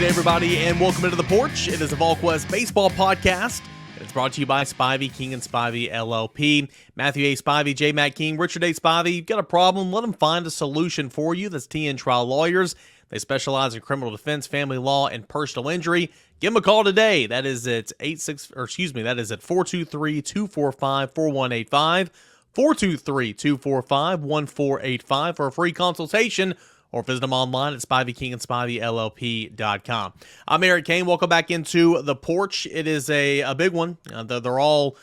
everybody, and welcome into the Porch. It is a Volquest baseball podcast. It's brought to you by Spivey, King & Spivey, LLP. Matthew A. Spivey, J. Matt King, Richard A. Spivey. You've got a problem, let them find a solution for you. That's TN Trial Lawyers. They specialize in criminal defense, family law, and personal injury. Give them a call today. That is at 423-245-4185, 423-245-1485 for a free consultation, or visit them online at SpiveyKingandSpiveyLLP.com. I'm Eric Kane. Welcome back into the Porch. It is a big one. They're all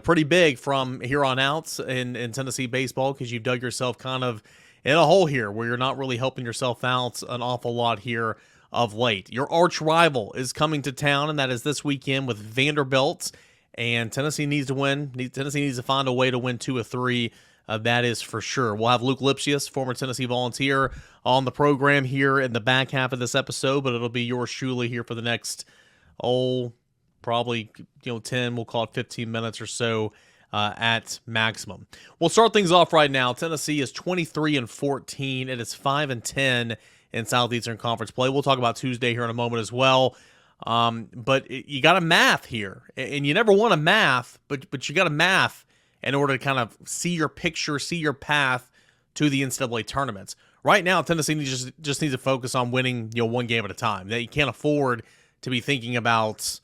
pretty big from here on out in Tennessee baseball, because you've dug yourself kind of in a hole here where you're not really helping yourself out an awful lot here of late. Your arch rival is coming to town, and that is this weekend with Vanderbilt. And Tennessee needs to win. Tennessee needs to find a way to win 2 or 3. That is for sure. We'll have Luc Lipcius, former Tennessee Volunteer, on the program here in the back half of this episode, but it'll be yours truly here for the next, probably 10, we'll call it 15 minutes or so at maximum. We'll start things off right now. Tennessee is 23-14. It is 5-10 in Southeastern Conference play. We'll talk about Tuesday here in a moment as well. But you got to math here, and you never want to math, but you got to math in order to kind of see your picture, see your path to the NCAA tournaments. Right now, Tennessee just needs to focus on winning, one game at a time. That you can't afford to be thinking about,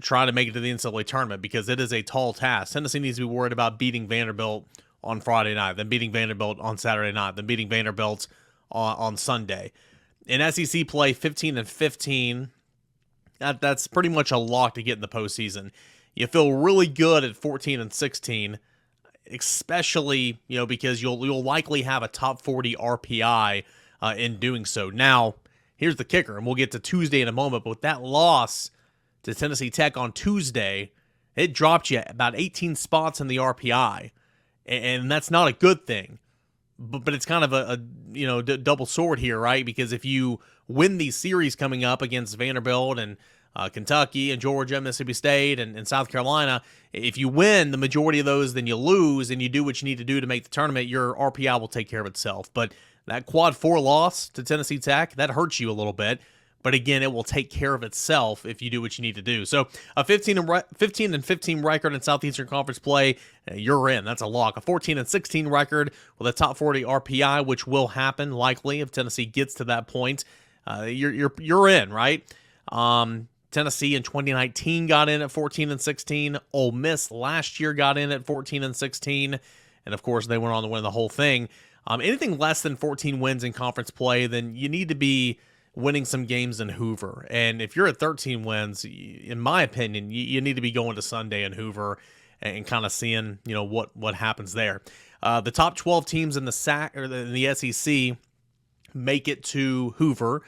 trying to make it to the NCAA tournament, because it is a tall task. Tennessee needs to be worried about beating Vanderbilt on Friday night, then beating Vanderbilt on Saturday night, then beating Vanderbilt on Sunday. In SEC play, 15-15, that's pretty much a lock to get in the postseason. You feel really good at 14-16, especially because you'll likely have a top 40 RPI in doing so. Now, here's the kicker, and we'll get to Tuesday in a moment. But with that loss to Tennessee Tech on Tuesday, it dropped you about 18 spots in the RPI, and that's not a good thing. But it's kind of a double sword here, right? Because if you win these series coming up against Vanderbilt and Kentucky and Georgia, Mississippi State, and South Carolina, if you win the majority of those, then you lose, and you do what you need to do to make the tournament, your RPI will take care of itself. But that quad 4 loss to Tennessee Tech, that hurts you a little bit. But again, it will take care of itself if you do what you need to do. So a 15-15 record in Southeastern Conference play, you're in. That's a lock. A 14-16 record with a top 40 RPI, which will happen likely if Tennessee gets to that point. You're in, right? Tennessee in 2019 got in at 14-16. Ole Miss last year got in at 14-16, and of course they went on to win the whole thing. Anything less than 14 wins in conference play, then you need to be winning some games in Hoover. And if you're at 13 wins, in my opinion, you need to be going to Sunday in Hoover and kind of seeing what happens there. The top 12 teams in the SEC make it to Hoover.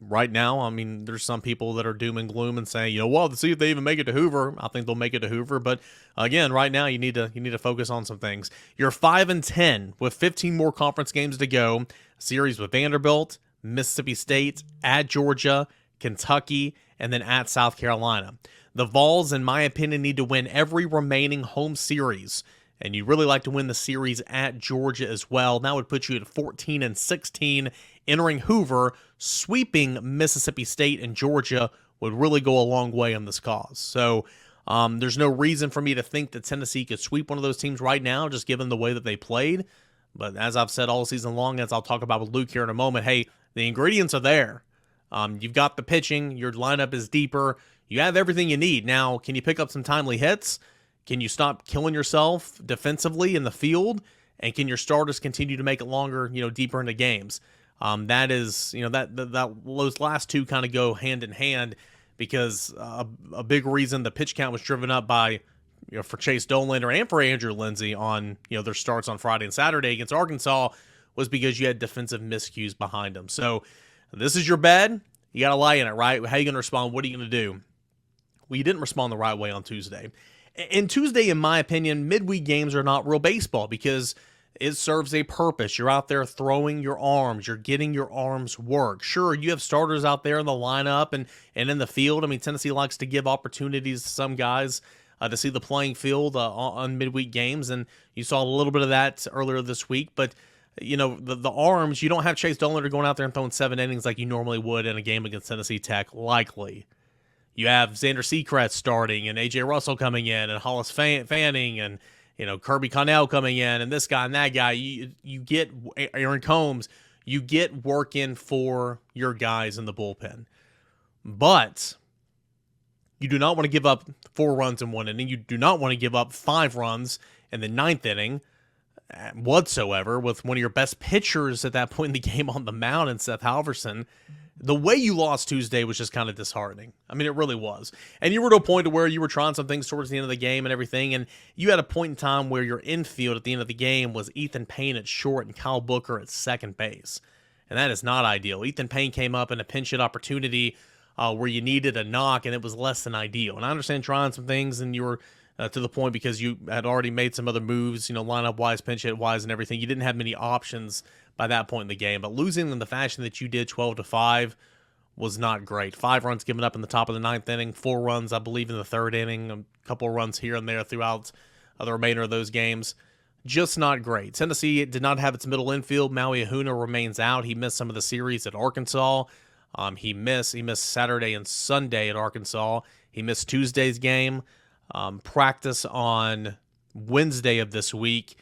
Right now, I mean, there's some people that are doom and gloom and saying, to see if they even make it to Hoover. I think they'll make it to Hoover, but again, right now you need to focus on some things. You're 5-10 with 15 more conference games to go. Series with Vanderbilt, Mississippi State, at Georgia, Kentucky, and then at South Carolina. The Vols, in my opinion, need to win every remaining home series, and you really like to win the series at Georgia as well. That would put you at 14-16 entering Hoover. Sweeping Mississippi State and Georgia would really go a long way on this cause. So there's no reason for me to think that Tennessee could sweep one of those teams right now, just given the way that they played. But as I've said all season long, as I'll talk about with Luke here in a moment, hey, the ingredients are there. You've got the pitching. Your lineup is deeper. You have everything you need. Now, can you pick up some timely hits? Can you stop killing yourself defensively in the field? And can your starters continue to make it longer, deeper into games? That is, those last two kind of go hand in hand, because a big reason the pitch count was driven up by, for Chase Dollander and for Andrew Lindsey on, their starts on Friday and Saturday against Arkansas, was because you had defensive miscues behind them. So this is your bed. You got to lie in it, right? How are you going to respond? What are you going to do? Well, you didn't respond the right way on Tuesday. And Tuesday, in my opinion, midweek games are not real baseball, because it serves a purpose. You're out there throwing your arms. You're getting your arms work. Sure, you have starters out there in the lineup and in the field. I mean, Tennessee likes to give opportunities to some guys to see the playing field on midweek games, and you saw a little bit of that earlier this week. But the arms, you don't have Chase Dollander going out there and throwing 7 innings like you normally would in a game against Tennessee Tech, likely. You have Xander Seacrest starting and A.J. Russell coming in and Hollis Fanning and, Kirby Connell coming in and this guy and that guy. You get Aaron Combs. You get work in for your guys in the bullpen. But you do not want to give up 4 runs in 1 inning. You do not want to give up 5 runs in the 9th inning whatsoever with one of your best pitchers at that point in the game on the mound and Seth Halverson. The way you lost Tuesday was just kind of disheartening. I mean, it really was. And you were to a point to where you were trying some things towards the end of the game and everything, and you had a point in time where your infield at the end of the game was Ethan Payne at short and Kyle Booker at second base. And that is not ideal. Ethan Payne came up in a pinch hit opportunity where you needed a knock, and it was less than ideal. And I understand trying some things, and you were to the point because you had already made some other moves, lineup-wise, pinch hit-wise, and everything. You didn't have many options by that point in the game. But losing in the fashion that you did, 12-5, was not great. 5 runs given up in the top of the 9th inning, 4 runs, I believe, in the 3rd inning, a couple of runs here and there throughout the remainder of those games. Just not great. Tennessee did not have its middle infield. Maui Ahuna remains out. He missed some of the series at Arkansas. He missed Saturday and Sunday at Arkansas. He missed Tuesday's game. Practice on Wednesday of this week.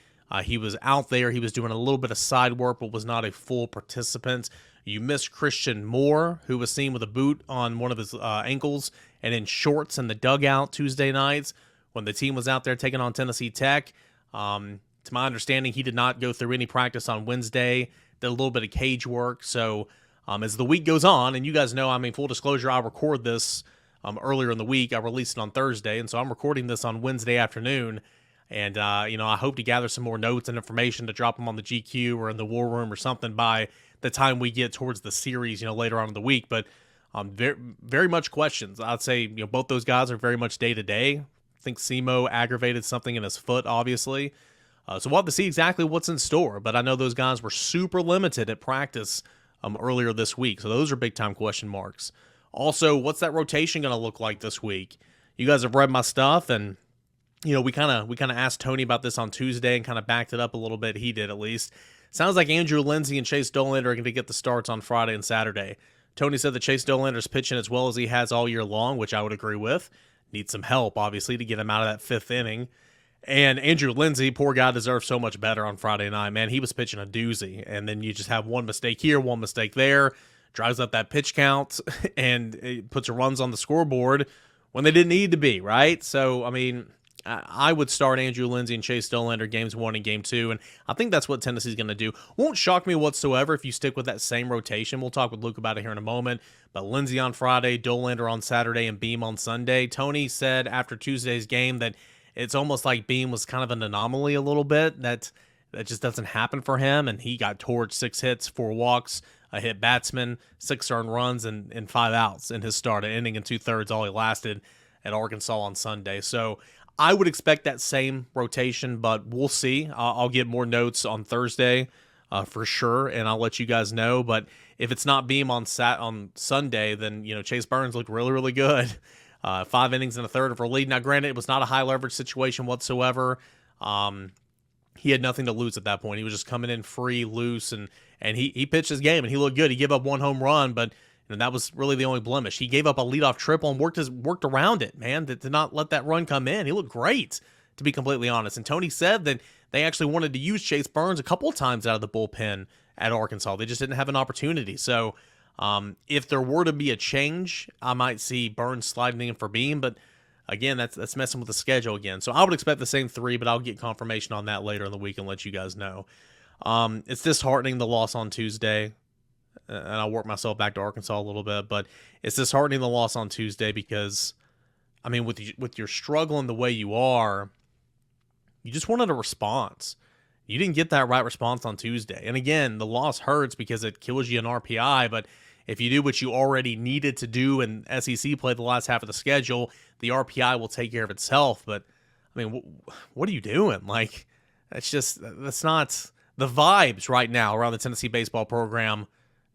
He was out there. He was doing a little bit of side work, but was not a full participant. You missed Christian Moore, who was seen with a boot on one of his ankles and in shorts in the dugout Tuesday nights when the team was out there taking on Tennessee Tech. To my understanding, he did not go through any practice on Wednesday, did a little bit of cage work. So as the week goes on, and you guys know, full disclosure, I record this earlier in the week. I released it on Thursday, and so I'm recording this on Wednesday afternoon. And, I hope to gather some more notes and information to drop them on the GQ or in the War Room or something by the time we get towards the series, later on in the week. But very, very much questions. I'd say, both those guys are very much day-to-day. I think Simo aggravated something in his foot, obviously. So we'll have to see exactly what's in store. But I know those guys were super limited at practice earlier this week. So those are big-time question marks. Also, what's that rotation going to look like this week? You guys have read my stuff, and we kind of asked Tony about this on Tuesday and kind of backed it up a little bit. He did, at least. Sounds like Andrew Lindsey and Chase Dollander are going to get the starts on Friday and Saturday. Tony said that Chase Dollander's pitching as well as he has all year long, which I would agree with. Needs some help, obviously, to get him out of that 5th inning. And Andrew Lindsey, poor guy, deserves so much better on Friday night, man. He was pitching a doozy. And then you just have one mistake here, one mistake there, drives up that pitch count, and it puts your runs on the scoreboard when they didn't need to be, right? So, I would start Andrew Lindsey and Chase Dollander games 1 and game 2, and I think that's what Tennessee's going to do. Won't shock me whatsoever if you stick with that same rotation. We'll talk with Luke about it here in a moment. But Lindsey on Friday, Dollander on Saturday, and Beam on Sunday. Tony said after Tuesday's game that it's almost like Beam was kind of an anomaly a little bit, that just doesn't happen for him, and he got torched, 6 hits, 4 walks, a hit batsman, 6 earned runs, and 5 outs in his start, an inning and 2/3, all he lasted at Arkansas on Sunday. So I would expect that same rotation, but we'll see. I'll get more notes on Thursday for sure, and I'll let you guys know. But if it's not Beam on Sunday, then Chase Burns looked really, really good. 5 innings and a third of a lead. Now, granted, it was not a high leverage situation whatsoever. He had nothing to lose at that point. He was just coming in free, loose, and he pitched his game, and he looked good. He gave up 1 home run, but that was really the only blemish. He gave up a leadoff triple and worked around it, man. Did not let that run come in. He looked great, to be completely honest. And Tony said that they actually wanted to use Chase Burns a couple of times out of the bullpen at Arkansas. They just didn't have an opportunity. So if there were to be a change, I might see Burns sliding in for Beam, but again, that's messing with the schedule again. So I would expect the same 3, but I'll get confirmation on that later in the week and let you guys know. It's disheartening, the loss on Tuesday. And I'll work myself back to Arkansas a little bit, but it's disheartening, the loss on Tuesday, because, with your struggling the way you are, you just wanted a response. You didn't get that right response on Tuesday. And again, the loss hurts because it kills you in RPI, but if you do what you already needed to do in SEC play the last half of the schedule, the RPI will take care of itself. But, what are you doing? That's not the vibes right now around the Tennessee baseball program.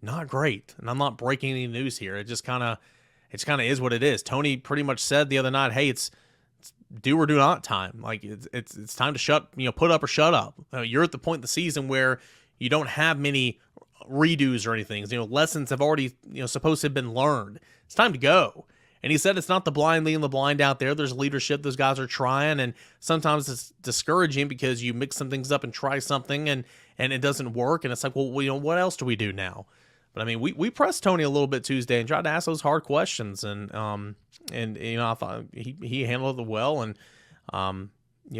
Not great. And I'm not breaking any news here. It just kind of is what it is. Tony pretty much said the other night, hey, it's do or do not time. It's time to put up or shut up. You're at the point in the season where you don't have many redos or anything. Lessons have already, supposed to have been learned. It's time to go. And he said it's not the blind leading the blind out there. There's leadership. Those guys are trying, and sometimes it's discouraging because you mix some things up and try something, and it doesn't work. And it's like, well, what else do we do now? But I mean, we pressed Tony a little bit Tuesday and tried to ask those hard questions, and I thought he handled it well, and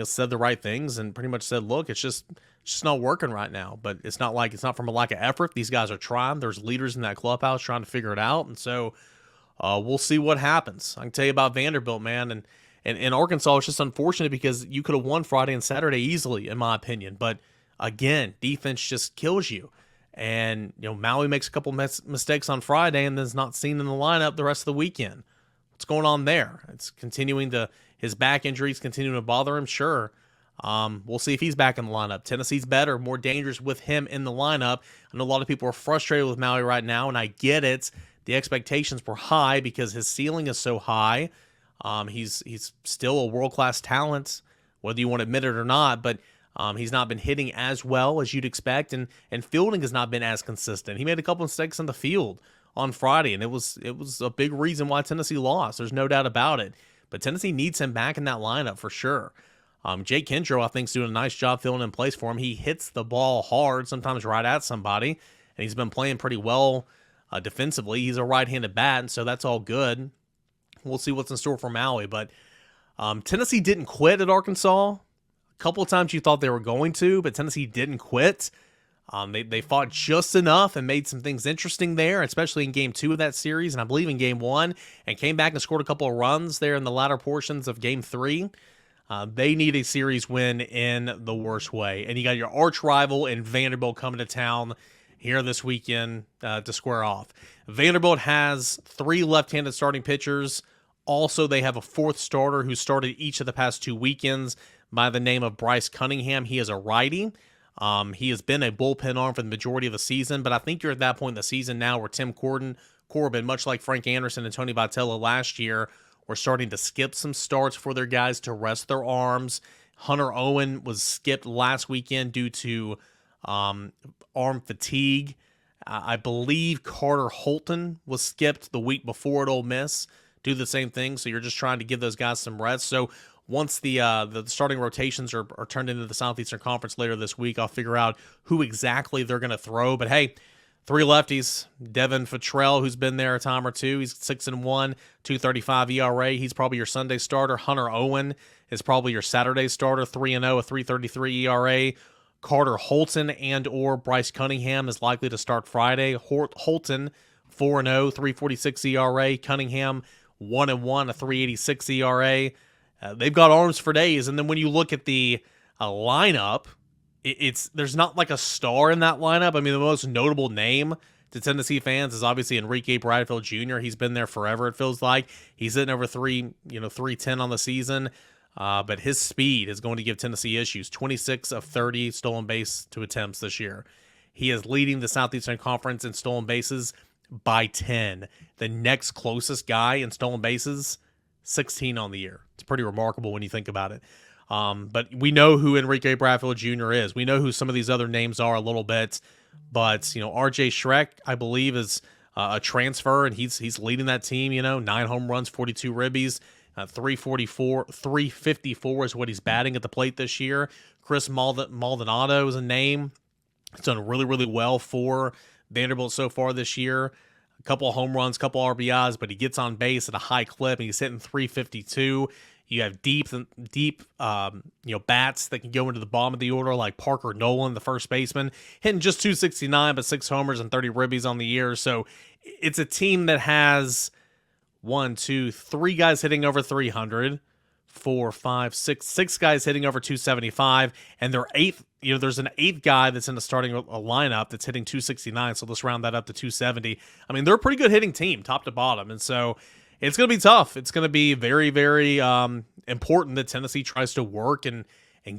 said the right things, and pretty much said, look, it's just not working right now. But it's not from a lack of effort. These guys are trying. There's leaders in that clubhouse trying to figure it out, and so we'll see what happens. I can tell you about Vanderbilt, man, and in Arkansas, it's just unfortunate because you could have won Friday and Saturday easily, in my opinion. But again, defense just kills you. And, Maui makes a couple mistakes on Friday and then is not seen in the lineup the rest of the weekend. What's going on there? It's his back injuries continuing to bother him, sure. We'll see if he's back in the lineup. Tennessee's better, more dangerous with him in the lineup. I know a lot of people are frustrated with Maui right now, and I get it. The expectations were high because his ceiling is so high. He's still a world-class talent, whether you want to admit it or not, but he's not been hitting as well as you'd expect, and fielding has not been as consistent. He made a couple mistakes in the field on Friday, and it was a big reason why Tennessee lost. There's no doubt about it. But Tennessee needs him back in that lineup for sure. Jake Kendrow, I think, is doing a nice job filling in place for him. He hits the ball hard, sometimes right at somebody, and he's been playing pretty well defensively. He's a right-handed bat, and so that's all good. We'll see what's in store for Maui. But Tennessee didn't quit at Arkansas. A couple of times you thought they were going to, but Tennessee didn't quit. They fought just enough and made some things interesting there, especially in Game 2 of that series, and I believe in Game 1, and came back and scored a couple of runs there in the latter portions of Game 3. They need a series win in the worst way. And you got your arch rival in Vanderbilt coming to town here this weekend to square off. Vanderbilt has 3 left-handed starting pitchers. Also, they have a 4th starter who started each of the past 2 weekends by the name of Bryce Cunningham. He is a righty. He has been a bullpen arm for the majority of the season, but I think you're at that point in the season now where Tim Corbin, much like Frank Anderson and Tony Vitello last year, were starting to skip some starts for their guys to rest their arms. Hunter Owen was skipped last weekend due to arm fatigue. I believe Carter Holton was skipped the week before at Ole Miss. Do the same thing, so you're just trying to give those guys some rest. So once the starting rotations are turned into the Southeastern Conference later this week, I'll figure out who exactly they're going to throw. But hey, 3 lefties. Devin Futrell, who's been there a time or two, he's 6-1, 2.35 ERA. He's probably your Sunday starter. Hunter Owen is probably your Saturday starter, 3-0, a 3.33 ERA. Carter Holton and or Bryce Cunningham is likely to start Friday. Holton, 4-0, 3.46 ERA. Cunningham, 1-1, a 3.86 ERA. They've got arms for days. And then when you look at the lineup, there's not like a star in that lineup. I mean, the most notable name to Tennessee fans is obviously Enrique Bradfield Jr. He's been there forever, it feels like. He's hitting over 310 on the season. But his speed is going to give Tennessee issues. 26 of 30 stolen base to attempts this year. He is leading the Southeastern Conference in stolen bases by 10. The next closest guy in stolen bases, 16 on the year. It's pretty remarkable when you think about it. But we know who Enrique Bradfield Jr. is. We know who some of these other names are a little bit. But, RJ Schreck, I believe, is a transfer, and he's leading that team, 9 home runs, 42 ribbies, 354 is what he's batting at the plate this year. Chris Maldonado is a name. He's done really, really well for Vanderbilt so far this year. A couple of home runs, couple RBIs, but he gets on base at a high clip, and he's hitting 352. You have deep, bats that can go into the bottom of the order, like Parker Nolan, the first baseman, hitting just 269, but 6 homers and 30 ribbies on the year. So it's a team that has 3 guys hitting over 300, 6 guys hitting over 275, and their eighth, there's an 8th guy that's in the starting lineup that's hitting 269. So let's round that up to 270. I mean, they're a pretty good hitting team, top to bottom, and so it's going to be tough. It's going to be very, very important that Tennessee tries to work and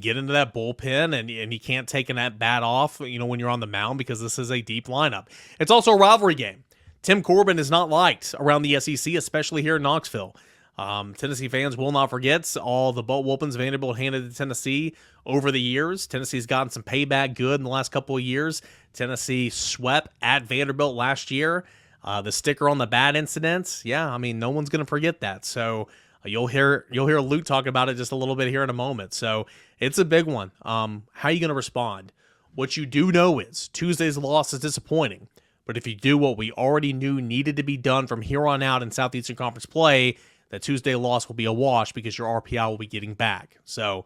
get into that bullpen, and you can't take an at-bat off, when you're on the mound, because this is a deep lineup. It's also a rivalry game. Tim Corbin is not liked around the SEC, especially here in Knoxville. Tennessee fans will not forget all the butt whoopings Vanderbilt handed to Tennessee over the years. Tennessee's gotten some payback good in the last couple of years. Tennessee swept at Vanderbilt last year. The sticker on the bat incidents, yeah, I mean, no one's going to forget that. So you'll hear Luke talk about it just a little bit here in a moment. So it's a big one. How are you going to respond? What you do know is Tuesday's loss is disappointing. But if you do what we already knew needed to be done from here on out in Southeastern Conference play, that Tuesday loss will be a wash because your RPI will be getting back. So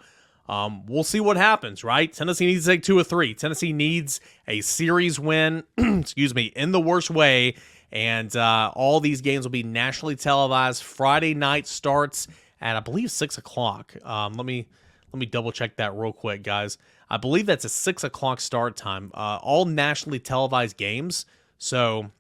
we'll see what happens, right? Tennessee needs to take 2 or 3. Tennessee needs a series win, excuse me, in the worst way. And all these games will be nationally televised. Friday night starts at, I believe, 6 o'clock. Let me double check that real quick, guys. I believe that's a 6 o'clock start time. All nationally televised games. So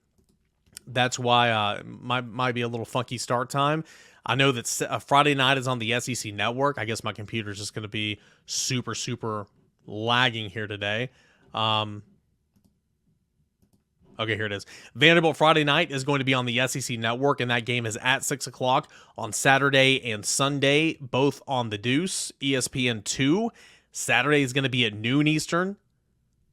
that's why might be a little funky start time. I know that Friday night is on the SEC network. I guess my computer is just going to be super, super lagging here today. Okay, here it is. Vanderbilt Friday night is going to be on the SEC network, and that game is at 6 o'clock on Saturday and Sunday, both on the Deuce, ESPN2. Saturday is going to be at noon Eastern.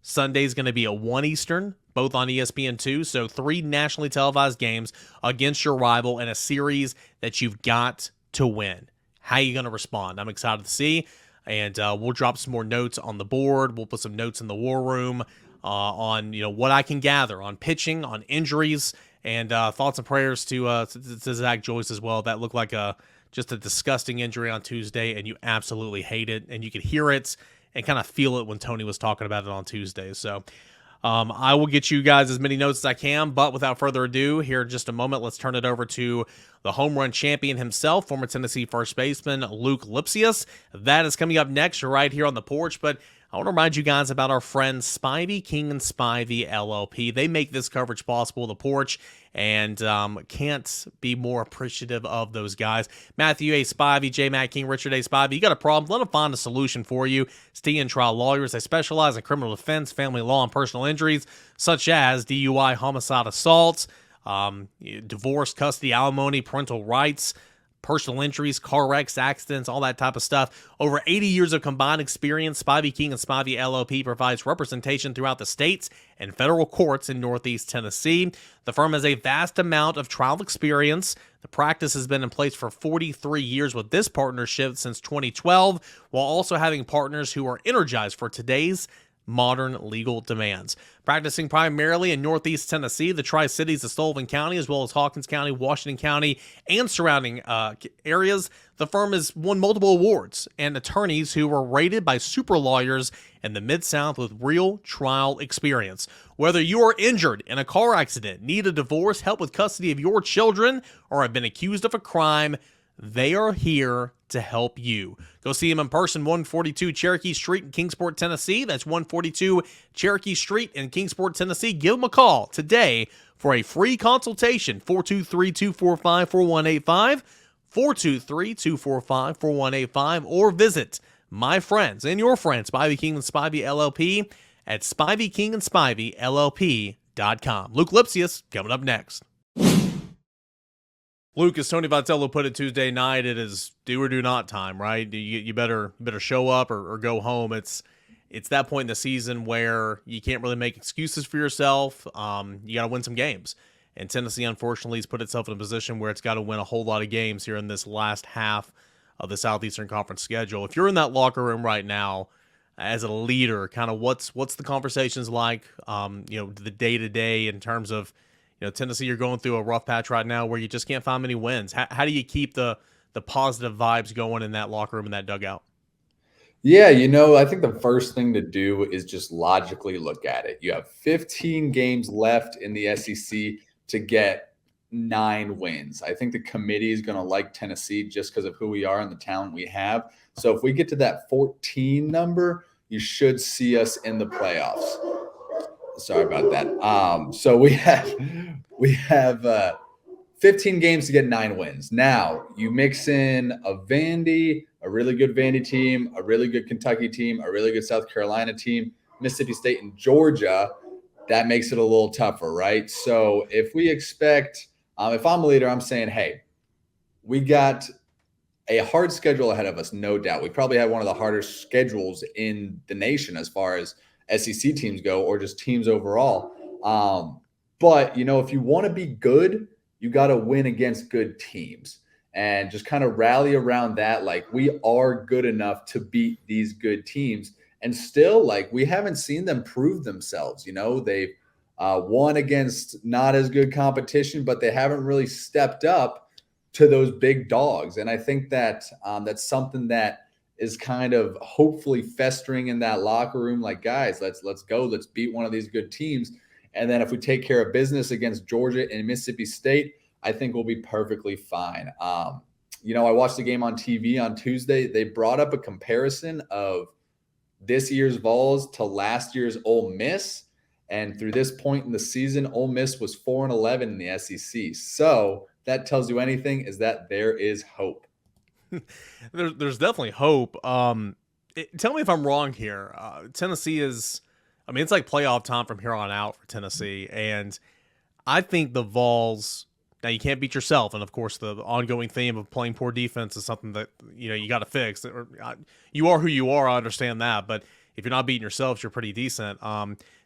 Sunday is going to be at 1 Eastern, both on ESPN2. So 3 nationally televised games against your rival in a series that you've got to win. How are you going to respond? I'm excited to see. And we'll drop some more notes on the board. We'll put some notes in the war room on what I can gather on pitching, on injuries, and thoughts and prayers to Zach Joyce as well. That looked like just a disgusting injury on Tuesday, and you absolutely hate it, and you could hear it and kind of feel it when Tony was talking about it on Tuesday. So I will get you guys as many notes as I can, but without further ado, here in just a moment, let's turn it over to the home run champion himself, former Tennessee first baseman Luc Lipcius. That is coming up next right here on the porch, but I want to remind you guys about our friends Spivey, King and Spivey LLP. They make this coverage possible, the porch, and can't be more appreciative of those guys. Matthew A. Spivey, J. Matt King, Richard A. Spivey, you got a problem, let them find a solution for you. Stay and trial lawyers. They specialize in criminal defense, family law, and personal injuries, such as DUI, homicide, assault, divorce, custody, alimony, parental rights, personal injuries, car wrecks, accidents, all that type of stuff. Over 80 years of combined experience, Spivey King and Spivey LLP provides representation throughout the states and federal courts in Northeast Tennessee. The firm has a vast amount of trial experience. The practice has been in place for 43 years with this partnership since 2012, while also having partners who are energized for today's modern legal demands. Practicing primarily in Northeast Tennessee, the Tri-Cities of Sullivan County, as well as Hawkins County, Washington County, and surrounding areas, the firm has won multiple awards and attorneys who were rated by super lawyers in the Mid-South with real trial experience. Whether you are injured in a car accident, need a divorce, help with custody of your children, or have been accused of a crime, they are here to help you. Go see him in person, 142 Cherokee Street in Kingsport, Tennessee. That's 142 Cherokee Street in Kingsport, Tennessee. Give him a call today for a free consultation, 423-245-4185, 423-245-4185, or visit my friends and your friends, Spivey King and Spivey LLP, at SpiveyKingandSpiveyLLP.com. Luc Lipcius coming up next. Luke, as Tony Vitello put it Tuesday night, it is do or do not time, right? You better show up or go home. It's that point in the season where you can't really make excuses for yourself. You got to win some games. And Tennessee, unfortunately, has put itself in a position where it's got to win a whole lot of games here in this last half of the Southeastern Conference schedule. If you're in that locker room right now as a leader, kind of what's the conversations like, the day-to-day in terms of, Tennessee, you're going through a rough patch right now where you just can't find many wins. How do you keep the positive vibes going in that locker room and that dugout? Yeah, I think the first thing to do is just logically look at it. You have 15 games left in the SEC to get 9 wins. I think the committee is going to like Tennessee just because of who we are and the talent we have. So if we get to that 14 number, you should see us in the playoffs. Sorry about that. So we have 15 games to get 9 wins. Now you mix in a Vandy, a really good Vandy team, a really good Kentucky team, a really good South Carolina team, Mississippi State and Georgia. That makes it a little tougher, right? So if we expect, if I'm a leader, I'm saying, hey, we got a hard schedule ahead of us, no doubt. We probably have one of the hardest schedules in the nation as far as SEC teams go, or just teams overall. But, if you want to be good, you got to win against good teams and just kind of rally around that. Like, we are good enough to beat these good teams. And still, like, we haven't seen them prove themselves. They've won against not as good competition, but they haven't really stepped up to those big dogs. And I think that that's something that is kind of hopefully festering in that locker room. Like, guys, let's go. Let's beat one of these good teams. And then if we take care of business against Georgia and Mississippi State, I think we'll be perfectly fine. I watched the game on TV on Tuesday. They brought up a comparison of this year's Vols to last year's Ole Miss. And through this point in the season, Ole Miss was 4-11 in the SEC. So that tells you anything, is that there is hope. There's definitely hope. Tell me if I'm wrong here. Tennessee is, it's like playoff time from here on out for Tennessee. And I think the Vols, now you can't beat yourself. And of course, the ongoing theme of playing poor defense is something that, you got to fix. You are who you are. I understand that. But if you're not beating yourselves, you're pretty decent.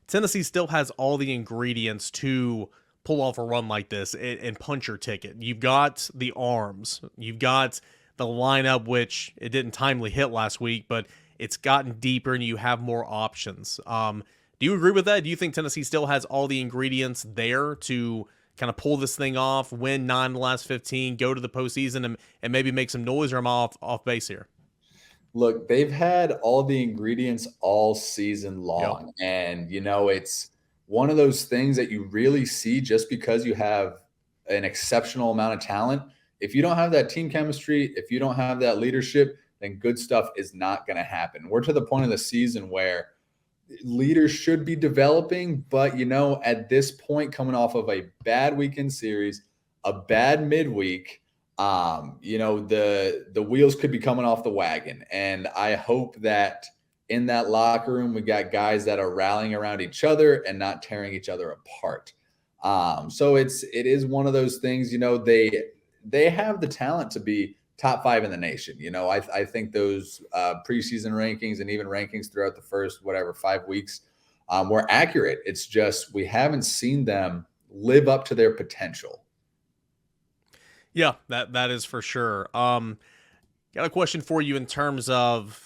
Tennessee still has all the ingredients to pull off a run like this and punch your ticket. You've got the arms. You've got the lineup, which it didn't timely hit last week, but it's gotten deeper and you have more options. Do you agree with that? Do you think Tennessee still has all the ingredients there to kind of pull this thing off, win 9 of the last 15, go to the postseason, and maybe make some noise, or am I off base here? Look, they've had all the ingredients all season long. Yep. And, it's one of those things that you really see just because you have an exceptional amount of talent. If you don't have that team chemistry, if you don't have that leadership, then good stuff is not going to happen. We're to the point of the season where leaders should be developing, but, at this point, coming off of a bad weekend series, a bad midweek, the wheels could be coming off the wagon. And I hope that in that locker room, we got guys that are rallying around each other and not tearing each other apart. So it is one of those things, they have the talent to be top 5 in the nation. I think those preseason rankings and even rankings throughout the first, 5 weeks were accurate. It's just, we haven't seen them live up to their potential. Yeah, that is for sure. Got a question for you in terms of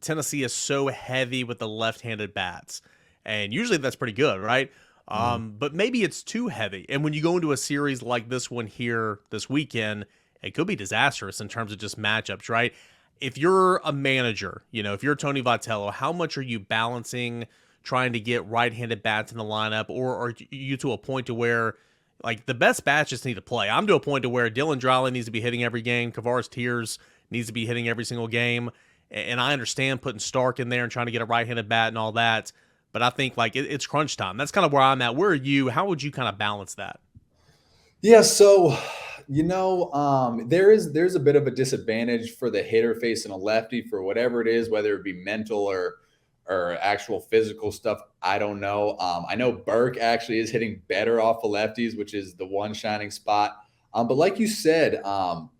Tennessee is so heavy with the left-handed bats, and usually that's pretty good, right? But maybe it's too heavy. And when you go into a series like this one here this weekend, it could be disastrous in terms of just matchups, right? If you're a manager, if you're Tony Vitello, how much are you balancing trying to get right-handed bats in the lineup, or are you to a point to where like the best bats just need to play? I'm to a point to where Dylan Dryland needs to be hitting every game. Kavares Tears needs to be hitting every single game. And I understand putting Stark in there and trying to get a right-handed bat and all that. But I think like it's crunch time. That's kind of where I'm at. Where are you? How would you kind of balance that? Yeah, so there's a bit of a disadvantage for the hitter facing a lefty for whatever it is, whether it be mental or actual physical stuff. I don't know. I know Burke actually is hitting better off the lefties, which is the one shining spot. But like you said,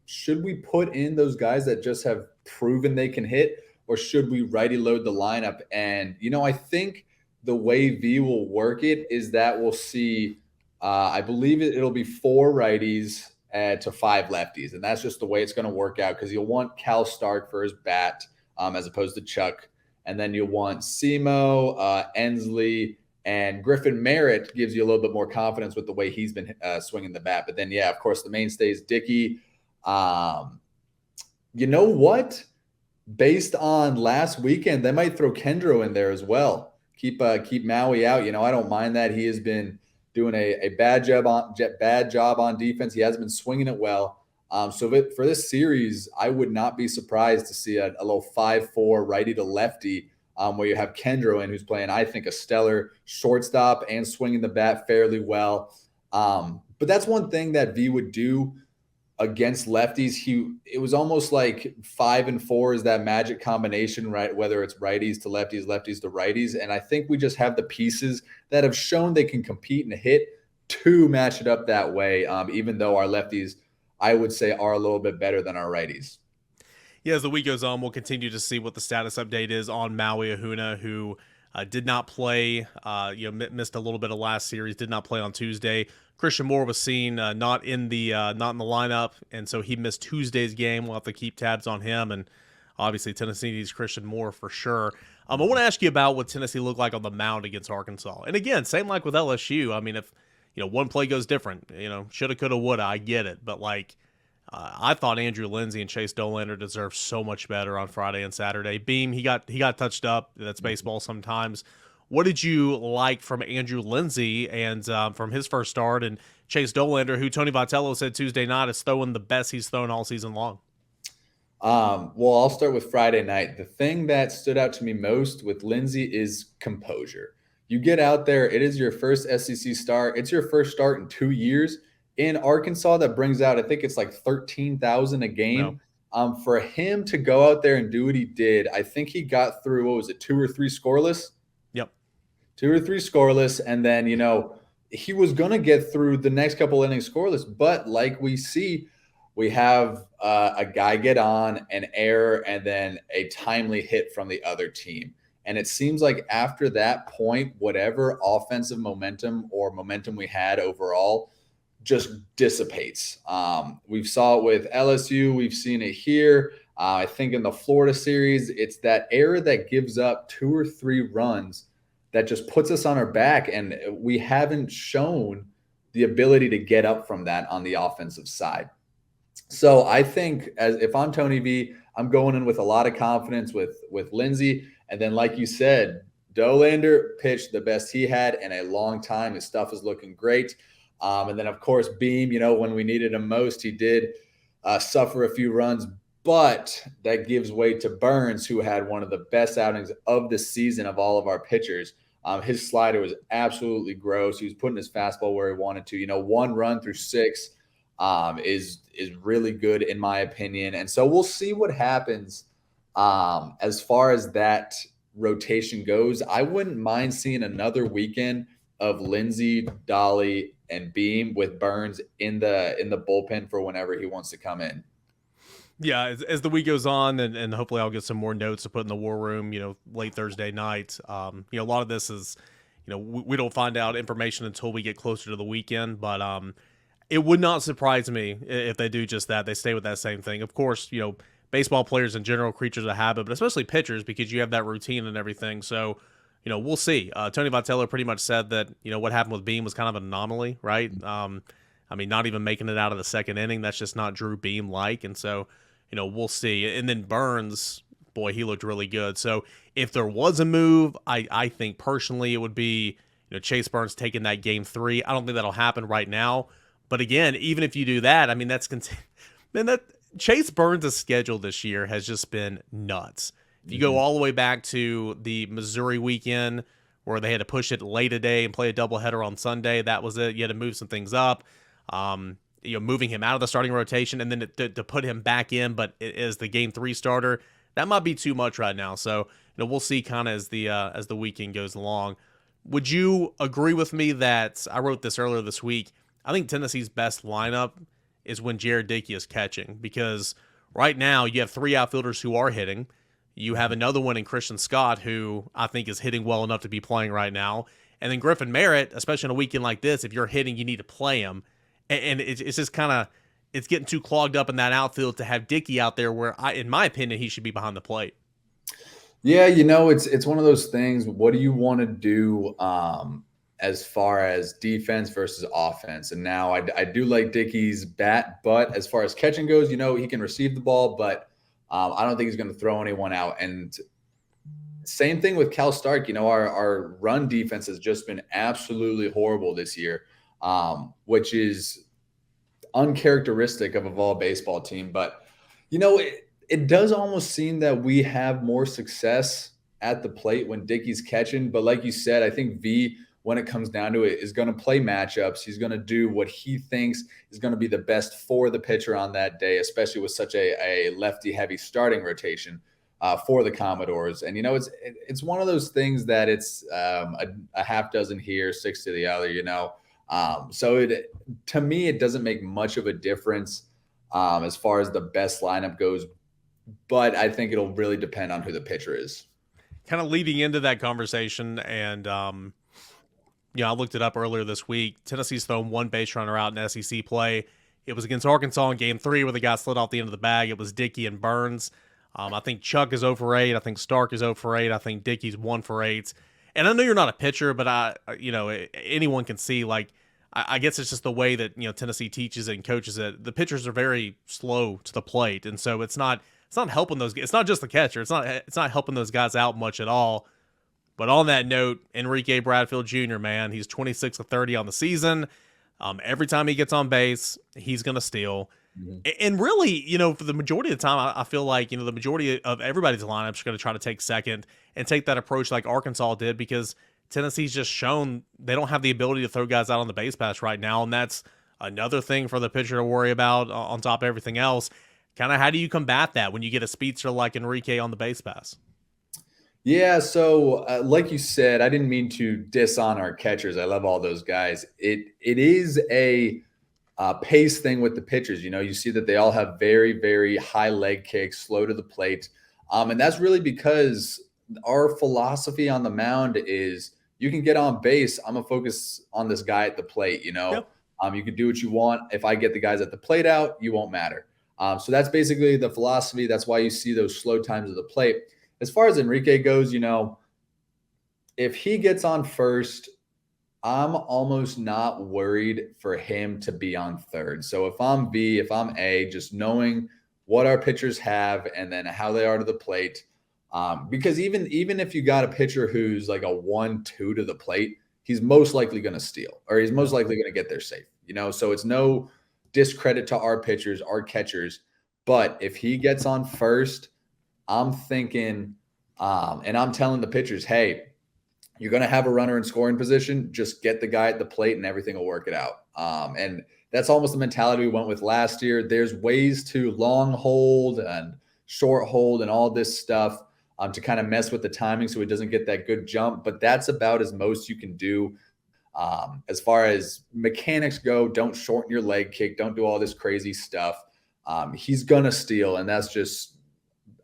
should we put in those guys that just have proven they can hit, or should we righty load the lineup? And, I think the way V will work it is that we'll see, I believe it'll be 4 righties to 5 lefties. And that's just the way it's going to work out, because you'll want Cal Stark for his bat as opposed to Chuck. And then you'll want Simo, Ensley, and Griffin Merritt gives you a little bit more confidence with the way he's been swinging the bat. But then, yeah, of course, the mainstay is Dickey. You know what? Based on last weekend, they might throw Kendro in there as well. Keep Maui out. I don't mind that. He has been doing a bad job on defense. He hasn't been swinging it well. So for this series, I would not be surprised to see a little 5-4 righty to lefty where you have Kendro in, who's playing, I think, a stellar shortstop and swinging the bat fairly well. But that's one thing that V would do against lefties. It was almost like 5 and 4 is that magic combination, right? Whether it's righties to lefties, lefties to righties. And I think we just have the pieces that have shown they can compete and hit to match it up that way. Even though our lefties, I would say are a little bit better than our righties. Yeah, as the week goes on, we'll continue to see what the status update is on Maui Ahuna, who did not play. Missed a little bit of last series. Did not play on Tuesday. Christian Moore was seen not in the lineup, and so he missed Tuesday's game. We'll have to keep tabs on him, and obviously Tennessee needs Christian Moore for sure. I want to ask you about what Tennessee looked like on the mound against Arkansas, and again, same like with LSU. I mean, if one play goes different, shoulda, coulda, woulda, I get it, but like. I thought Andrew Lindsey and Chase Dolander deserved so much better on Friday and Saturday. Beam, he got touched up. That's baseball sometimes. What did you like from Andrew Lindsey and from his first start, and Chase Dolander, who Tony Vitello said Tuesday night is throwing the best he's thrown all season long? Well, I'll start with Friday night. The thing that stood out to me most with Lindsey is composure. You get out there, it is your first SEC start. It's your first start in 2 years. In Arkansas, that brings out, I think it's like 13,000 a game. No. For him to go out there and do what he did, I think he got through, what was it, 2 or 3 scoreless? Yep. 2 or 3 scoreless. And then, he was going to get through the next couple innings scoreless. But like we see, we have a guy get on, an error, and then a timely hit from the other team. And it seems like after that point, whatever offensive momentum or momentum we had overall just dissipates. We saw it with LSU. We've seen it here. I think in the Florida series, it's that error that gives up 2 or 3 runs that just puts us on our back. And we haven't shown the ability to get up from that on the offensive side. So I think if I'm Tony V, I'm going in with a lot of confidence with Lindsey. And then, like you said, Dolander pitched the best he had in a long time. His stuff is looking great. And then, of course, Beam, when we needed him most, he did suffer a few runs. But that gives way to Burns, who had one of the best outings of the season of all of our pitchers. His slider was absolutely gross. He was putting his fastball where he wanted to. 1 run through 6 is really good, in my opinion. And so we'll see what happens as far as that rotation goes. I wouldn't mind seeing another weekend of Lindsey, Dolly, and Beam with Burns in the bullpen for whenever he wants to come in. Yeah, as the week goes on, and hopefully I'll get some more notes to put in the war room, late Thursday night. A lot of this is, we don't find out information until we get closer to the weekend, but it would not surprise me if they do just that. They stay with that same thing. Of course, baseball players in general, creatures of habit, but especially pitchers, because you have that routine and everything. So, we'll see. Tony Vitello pretty much said that, what happened with Beam was kind of an anomaly, right? Not even making it out of the second inning. That's just not Drew Beam-like. And so, we'll see. And then Burns, boy, he looked really good. So if there was a move, I think personally it would be, Chase Burns taking that game 3. I don't think that'll happen right now. But again, even if you do that, that Chase Burns' schedule this year has just been nuts. If you go all the way back to the Missouri weekend where they had to push it late a day and play a doubleheader on Sunday, that was it. You had to move some things up. Moving him out of the starting rotation and then to put him back in, but as the game 3 starter, that might be too much right now. So, we'll see kind of as the weekend goes along. Would you agree with me that I wrote this earlier this week? I think Tennessee's best lineup is when Jared Dickey is catching, because right now you have 3 outfielders who are hitting. You have another one in Christian Scott, who I think is hitting well enough to be playing right now. And then Griffin Merritt, especially on a weekend like this, if you're hitting, you need to play him. And it's just kind of, it's getting too clogged up in that outfield to have Dickey out there where, in my opinion, he should be behind the plate. Yeah, it's one of those things. What do you want to do as far as defense versus offense? And now I do like Dickey's bat, but as far as catching goes, he can receive the ball, but I don't think he's going to throw anyone out. And same thing with Cal Stark. Our run defense has just been absolutely horrible this year. Which is uncharacteristic of a Vol baseball team. But, it does almost seem that we have more success at the plate when Dickey's catching. But like you said, I think V, when it comes down to it, is going to play matchups. He's going to do what he thinks is going to be the best for the pitcher on that day, especially with such a lefty-heavy starting rotation for the Commodores. And, it's one of those things that it's a half dozen here, 6 to the other, So to me, it doesn't make much of a difference as far as the best lineup goes, but I think it'll really depend on who the pitcher is. Kind of leading into that conversation, and I looked it up earlier this week. Tennessee's thrown one base runner out in SEC play. It was against Arkansas in Game 3 where the guy slid off the end of the bag. It was Dickey and Burns. I think Chuck is 0 for 8. I think Stark is 0 for 8. I think Dickey's 1 for 8. And I know you're not a pitcher, but anyone can see, like, I guess it's just the way that Tennessee teaches it and coaches it. The pitchers are very slow to the plate, and so it's not helping those. It's not just the catcher. It's not helping those guys out much at all. But on that note, Enrique Bradfield Jr., man, he's 26 of 30 on the season. Every time he gets on base, he's going to steal. Mm-hmm. And really, for the majority of the time, I feel like, the majority of everybody's lineups are going to try to take second and take that approach like Arkansas did, because Tennessee's just shown they don't have the ability to throw guys out on the base pass right now. And that's another thing for the pitcher to worry about on top of everything else. Kind of how do you combat that when you get a speedster like Enrique on the base pass? Yeah, so like you said, I didn't mean to diss on our catchers. I love all those guys. It is a pace thing with the pitchers. You see that they all have very, very high leg kicks, slow to the plate. And that's really because our philosophy on the mound is you can get on base. I'm going to focus on this guy at the plate, Yep. You can do what you want. If I get the guys at the plate out, you won't matter. So that's basically the philosophy. That's why you see those slow times of the plate. As far as Enrique goes, if he gets on first, I'm almost not worried for him to be on third. So if I'm B, if I'm A, just knowing what our pitchers have and then how they are to the plate, because even if you got a pitcher who's like a 1-2 to the plate, he's most likely going to steal, or he's most likely going to get there safe. So it's no discredit to our pitchers, our catchers. But if he gets on first, I'm thinking, and I'm telling the pitchers, hey, you're going to have a runner in scoring position. Just get the guy at the plate and everything will work it out. And that's almost the mentality we went with last year. There's ways to long hold and short hold and all this stuff to kind of mess with the timing so he doesn't get that good jump. But that's about as most you can do. As far as mechanics go, don't shorten your leg kick. Don't do all this crazy stuff. He's going to steal, and that's just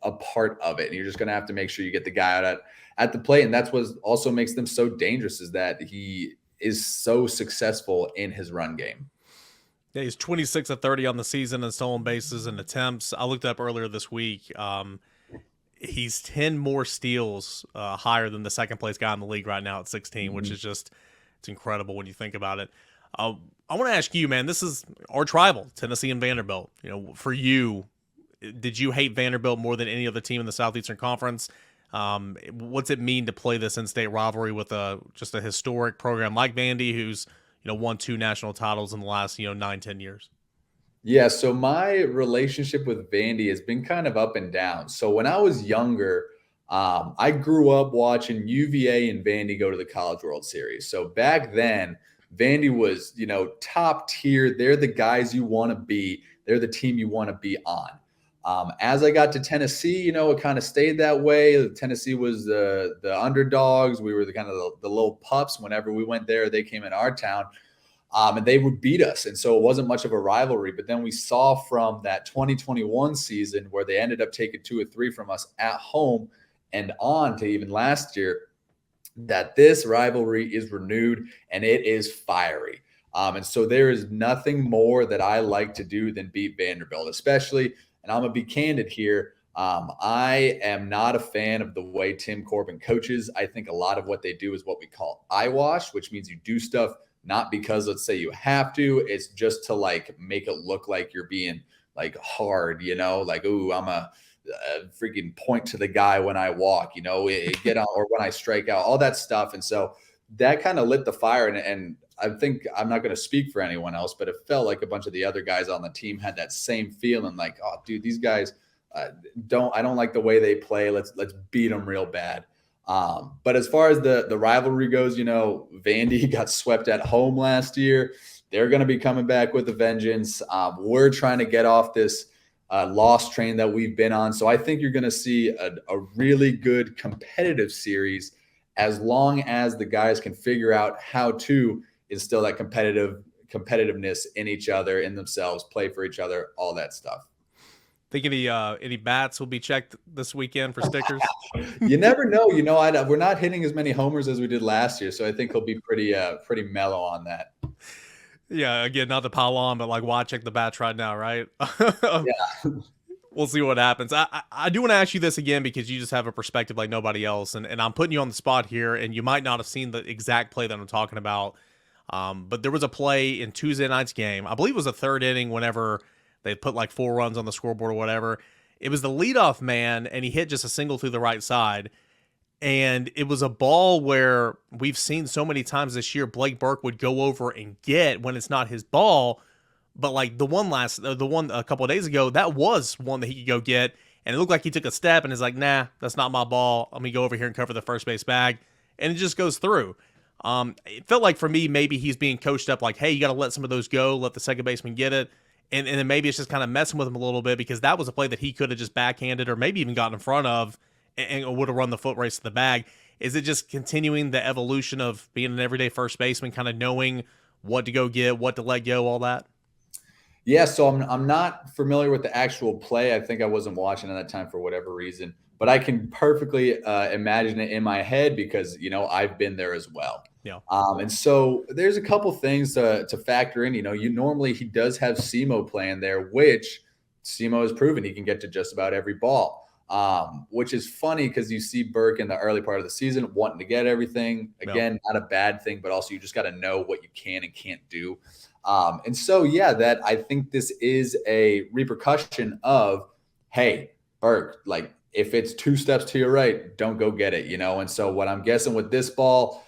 a part of it. And you're just going to have to make sure you get the guy out at the plate. And that's what also makes them so dangerous, is that he is so successful in his run game. Yeah, he's 26 of 30 on the season in stolen bases and attempts. I looked up earlier this week. He's 10 more steals higher than the second place guy in the league right now at 16, mm-hmm. which is just, it's incredible when you think about it. I want to ask you, man, this is our rival, Tennessee and Vanderbilt. For you, did you hate Vanderbilt more than any other team in the Southeastern Conference? What's it mean to play this in-state rivalry with just a historic program like Vandy, who's won 2 national titles in the last 9-10 years? Yeah, so my relationship with Vandy has been kind of up and down. So when I was younger, I grew up watching UVA and Vandy go to the College World Series. So back then, Vandy was top tier. They're the guys you want to be. They're the team you want to be on. As I got to Tennessee, it kind of stayed that way. Tennessee was the underdogs. We were the kind of the little pups. Whenever we went there, they came in our town, and they would beat us. And so it wasn't much of a rivalry. But then we saw from that 2021 season where they ended up taking 2 or 3 from us at home and on to even last year, that this rivalry is renewed and it is fiery. And so there is nothing more that I like to do than beat Vanderbilt, especially. And I'm going to be candid here. I am not a fan of the way Tim Corbin coaches. I think a lot of what they do is what we call eyewash, which means you do stuff not because, let's say, you have to. It's just to make it look like you're being hard, like, ooh, I'm a freaking point to the guy when I walk, get on, or when I strike out, all that stuff. And so that kind of lit the fire. And I think, I'm not going to speak for anyone else, but it felt like a bunch of the other guys on the team had that same feeling, like, oh, dude, these guys I don't like the way they play. Let's beat them real bad. But as far as the rivalry goes, Vandy got swept at home last year. They're going to be coming back with a vengeance. We're trying to get off this loss train that we've been on. So I think you're going to see a really good competitive series, as long as the guys can figure out how to instill that competitiveness in each other, in themselves, play for each other, all that stuff. Think any bats will be checked this weekend for stickers? You never know. We're not hitting as many homers as we did last year, so I think he'll be pretty mellow on that. Yeah, again, not to pile on, but like, why check the bats right now, right? Yeah. We'll see what happens. I do want to ask you this again because you just have a perspective like nobody else, and I'm putting you on the spot here, and you might not have seen the exact play that I'm talking about. But there was a play in Tuesday night's game. I believe it was the third inning whenever they put like 4 runs on the scoreboard or whatever. It was the leadoff man, and he hit just a single through the right side. And it was a ball where we've seen so many times this year, Blake Burke would go over and get when it's not his ball. But like the one a couple of days ago, that was one that he could go get. And it looked like he took a step and is like, nah, that's not my ball. Let me go over here and cover the first base bag. And it just goes through. It felt like for me, maybe he's being coached up like, hey, you got to let some of those go. Let the second baseman get it. And then maybe it's just kind of messing with him a little bit because that was a play that he could have just backhanded or maybe even gotten in front of and would have run the foot race to the bag. Is it just continuing the evolution of being an everyday first baseman, kind of knowing what to go get, what to let go, all that? Yeah, so I'm not familiar with the actual play. I think I wasn't watching at that time for whatever reason, but I can perfectly imagine it in my head because I've been there as well. Yeah. And so there's a couple things to factor in. Normally he does have SEMO playing there, which SEMO has proven he can get to just about every ball. Which is funny because you see Burke in the early part of the season wanting to get everything. Again, not a bad thing, but also you just got to know what you can and can't do. And so, that I think this is a repercussion of, hey, Burke, like if it's 2 steps to your right, don't go get it, And so what I'm guessing with this ball,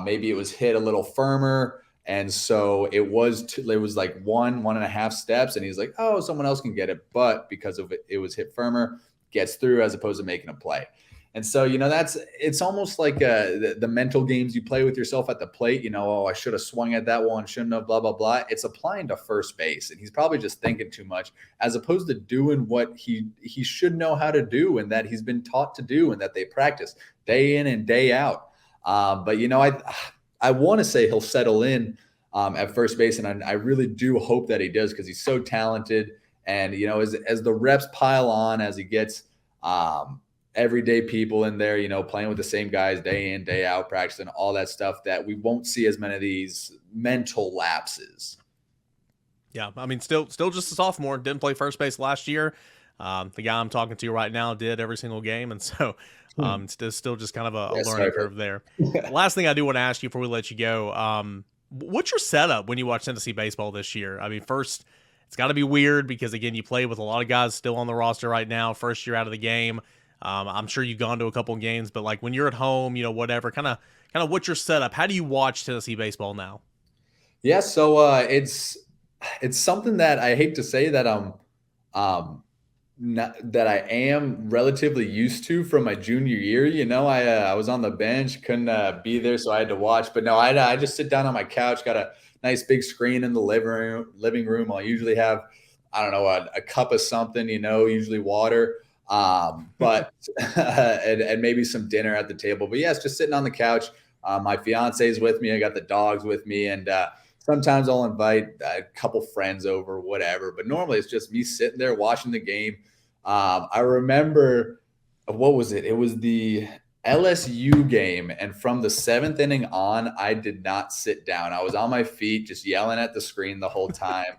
maybe it was hit a little firmer. And so it was like 1.5 steps. And he's like, oh, someone else can get it. But because of it was hit firmer, gets through as opposed to making a play. And so, it's almost like the mental games you play with yourself at the plate, I should have swung at that one, shouldn't have, blah, blah, blah. It's applying to first base. And he's probably just thinking too much as opposed to doing what he should know how to do and that he's been taught to do and that they practice day in and day out. But, I want to say he'll settle in at first base. And I really do hope that he does because he's so talented. And, as the reps pile on, as he gets everyday people in there, playing with the same guys day in, day out, practicing all that stuff, that we won't see as many of these mental lapses. Yeah, I mean, still just a sophomore. Didn't play first base last year. The guy I'm talking to right now did every single game. And so it's still just kind of a learning curve there. Last thing I do want to ask you before we let you go, what's your setup when you watch Tennessee baseball this year? I mean, first, it's got to be weird because, again, you play with a lot of guys still on the roster right now, first year out of the game. I'm sure you've gone to a couple of games, but like when you're at home, whatever, kind of what's your setup? How do you watch Tennessee baseball now? Yeah, so it's something that I hate to say that that I am relatively used to from my junior year. I was on the bench, couldn't be there, so I had to watch. But no, I just sit down on my couch, got a nice big screen in the living room. I'll usually have, I don't know, a cup of something, usually water, but and maybe some dinner at the table. But yes, just sitting on the couch. My fiance is with me. I got the dogs with me, and sometimes I'll invite a couple friends over, whatever. But normally it's just me sitting there watching the game. I remember, what was it? It was the LSU game, and from the 7th inning on, I did not sit down. I was on my feet just yelling at the screen the whole time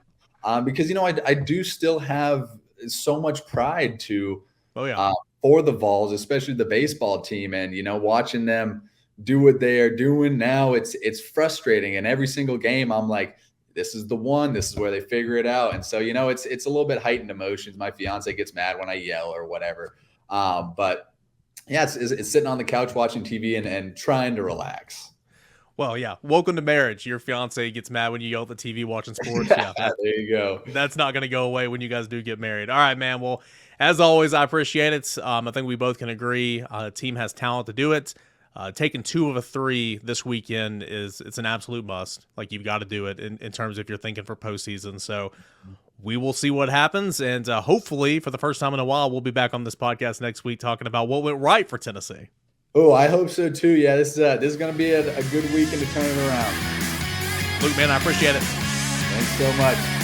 because I do still have so much pride for the Vols, especially the baseball team, and watching them do what they are doing now, it's frustrating. And every single game I'm like, this is the one, this is where they figure it out. And so it's a little bit heightened emotions. My fiance gets mad when I yell or whatever, but yeah, it's sitting on the couch watching TV and trying to relax. Well, yeah. Welcome to marriage. Your fiance gets mad when you yell at the TV watching sports. Yeah, there you go. That's not going to go away when you guys do get married. All right, man. Well, as always, I appreciate it. I think we both can agree. The team has talent to do it. Taking 2 of 3 this weekend it's an absolute must. Like, you've got to do it in terms of if you're thinking for postseason. So we will see what happens, and hopefully, for the first time in a while, we'll be back on this podcast next week talking about what went right for Tennessee. Oh, I hope so too. Yeah, this is going to be a good weekend to turn it around. Luke, man, I appreciate it. so much.